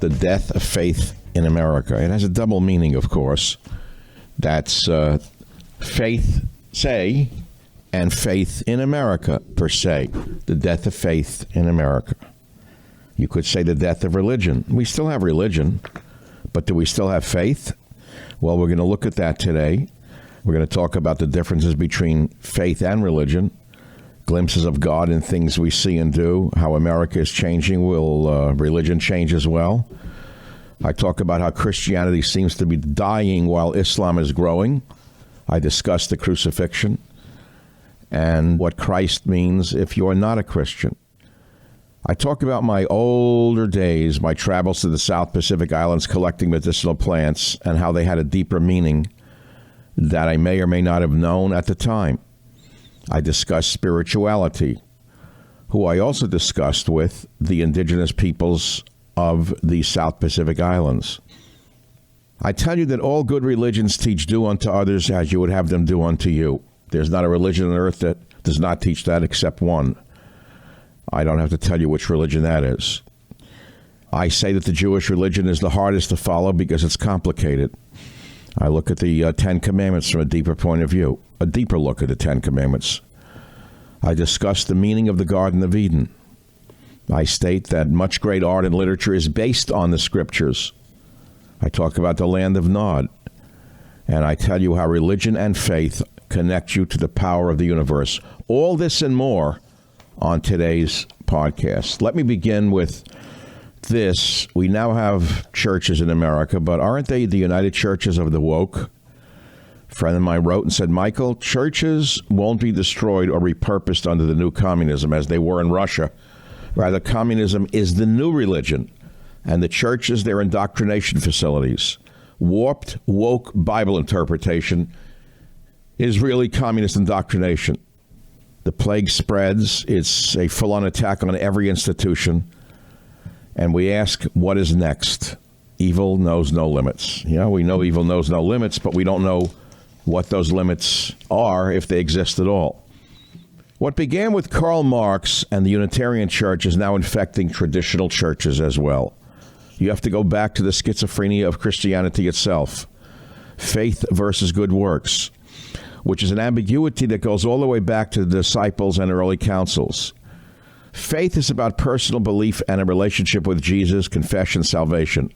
the death of faith in America. It has a double meaning, of course. That's faith, se, and faith in America, per se. The death of faith in America. You could say the death of religion. We still have religion, but do we still have faith? Well, we're going to look at that today. We're going to talk about the differences between faith and religion, glimpses of God in things we see and do, how America is changing. Will religion change as well? I talk about how Christianity seems to be dying while Islam is growing. I discuss the crucifixion and what Christ means if you're not a Christian. I talk about my older days, my travels to the South Pacific Islands collecting medicinal plants and how they had a deeper meaning that I may or may not have known at the time. I discuss spirituality, who I also discussed with the indigenous peoples of the South Pacific Islands. I tell you that all good religions teach do unto others as you would have them do unto you. There's not a religion on earth that does not teach that except one. I don't have to tell you which religion that is. I say that the Jewish religion is the hardest to follow because it's complicated. I look at the Ten Commandments from a deeper point of view, a deeper look at the Ten Commandments. I discuss the meaning of the Garden of Eden. I state that much great art and literature is based on the scriptures. I talk about the land of Nod. And I tell you how religion and faith connect you to the power of the universe. All this and more on today's podcast. Let me begin with this. We now have churches in America, but aren't they the United Churches of the woke? A friend of mine wrote and said, Michael, churches won't be destroyed or repurposed under the new communism as they were in Russia. Rather, communism is the new religion, and the churches, their indoctrination facilities. Warped, woke Bible interpretation is really communist indoctrination. The plague spreads. It's a full-on attack on every institution. And we ask, what is next? Evil knows no limits. You know, we know evil knows no limits, but we don't know what those limits are, if they exist at all. What began with Karl Marx and the Unitarian Church is now infecting traditional churches as well. You have to go back to the schizophrenia of Christianity itself. Faith versus good works, which is an ambiguity that goes all the way back to the disciples and early councils. Faith is about personal belief and a relationship with Jesus, confession, salvation,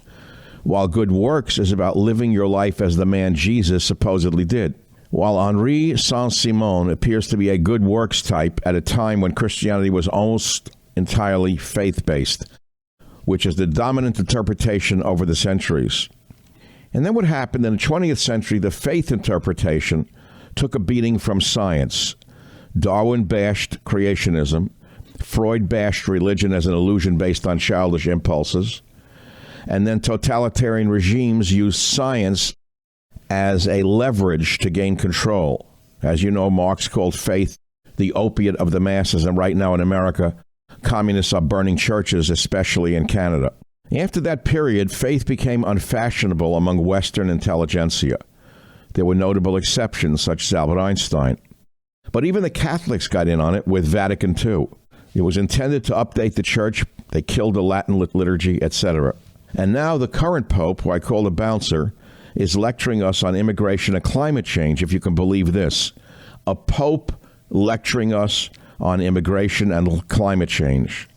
while good works is about living your life as the man Jesus supposedly did. While Henri Saint-Simon appears to be a good works type at a time when Christianity was almost entirely faith-based, which is the dominant interpretation over the centuries. And then what happened in the 20th century, the faith interpretation took a beating from science. Darwin bashed creationism. Freud bashed religion as an illusion based on childish impulses. And then totalitarian regimes used science as a leverage to gain control. As you know, Marx called faith the opiate of the masses, and right now in America, communists are burning churches, especially in Canada. After that period, faith became unfashionable among Western intelligentsia. There were notable exceptions, such as Albert Einstein. But even the Catholics got in on it with Vatican II. It was intended to update the church. They killed the Latin liturgy, etc. And now the current pope, who I call the bouncer, is lecturing us on immigration and climate change, if you can believe this. A pope lecturing us on immigration and climate change.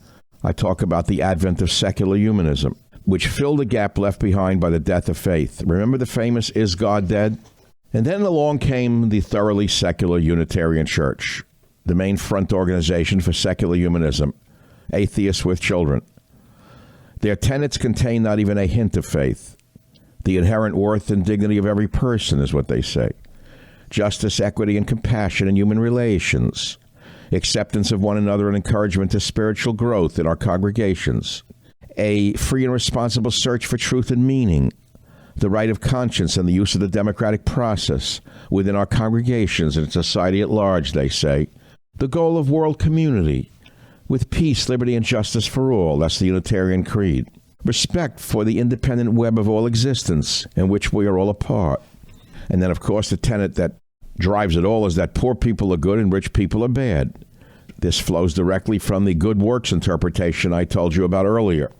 I talk about the advent of secular humanism, which filled a gap left behind by the death of faith. Remember the famous "Is God dead?" And then along came the thoroughly secular Unitarian Church, the main front organization for secular humanism, atheists with children. Their tenets contain not even a hint of faith. The inherent worth and dignity of every person is what they say. Justice, equity, and compassion in human relations. Acceptance of one another and encouragement to spiritual growth in our congregations. A free and responsible search for truth and meaning. The right of conscience and the use of the democratic process within our congregations and society at large, they say. The goal of world community, with peace, liberty, and justice for all. That's the Unitarian Creed. Respect for the independent web of all existence, in which we are all a part. And then, of course, the tenet that drives it all is that poor people are good and rich people are bad. This flows directly from the good works interpretation I told you about earlier.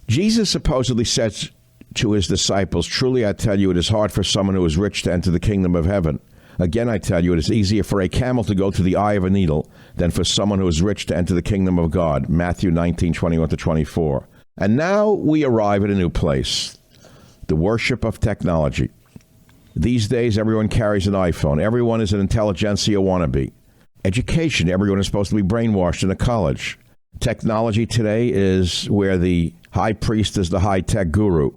Jesus supposedly says to his disciples, "Truly I tell you, it is hard for someone who is rich to enter the kingdom of heaven. Again, I tell you, it is easier for a camel to go to the eye of a needle than for someone who is rich to enter the kingdom of God." Matthew 19:21-24. And now we arrive at a new place, the worship of technology. These days, everyone carries an iPhone. Everyone is an intelligentsia wannabe. Education, everyone is supposed to be brainwashed in a college. Technology today is where the high priest is the high-tech guru.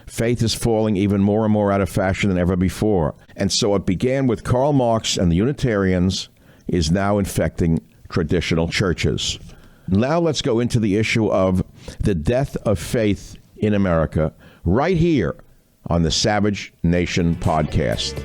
Faith is falling even more and more out of fashion than ever before. And so what began with Karl Marx and the Unitarians is now infecting traditional churches. Now let's go into the issue of the death of faith in America right here on the Savage Nation podcast.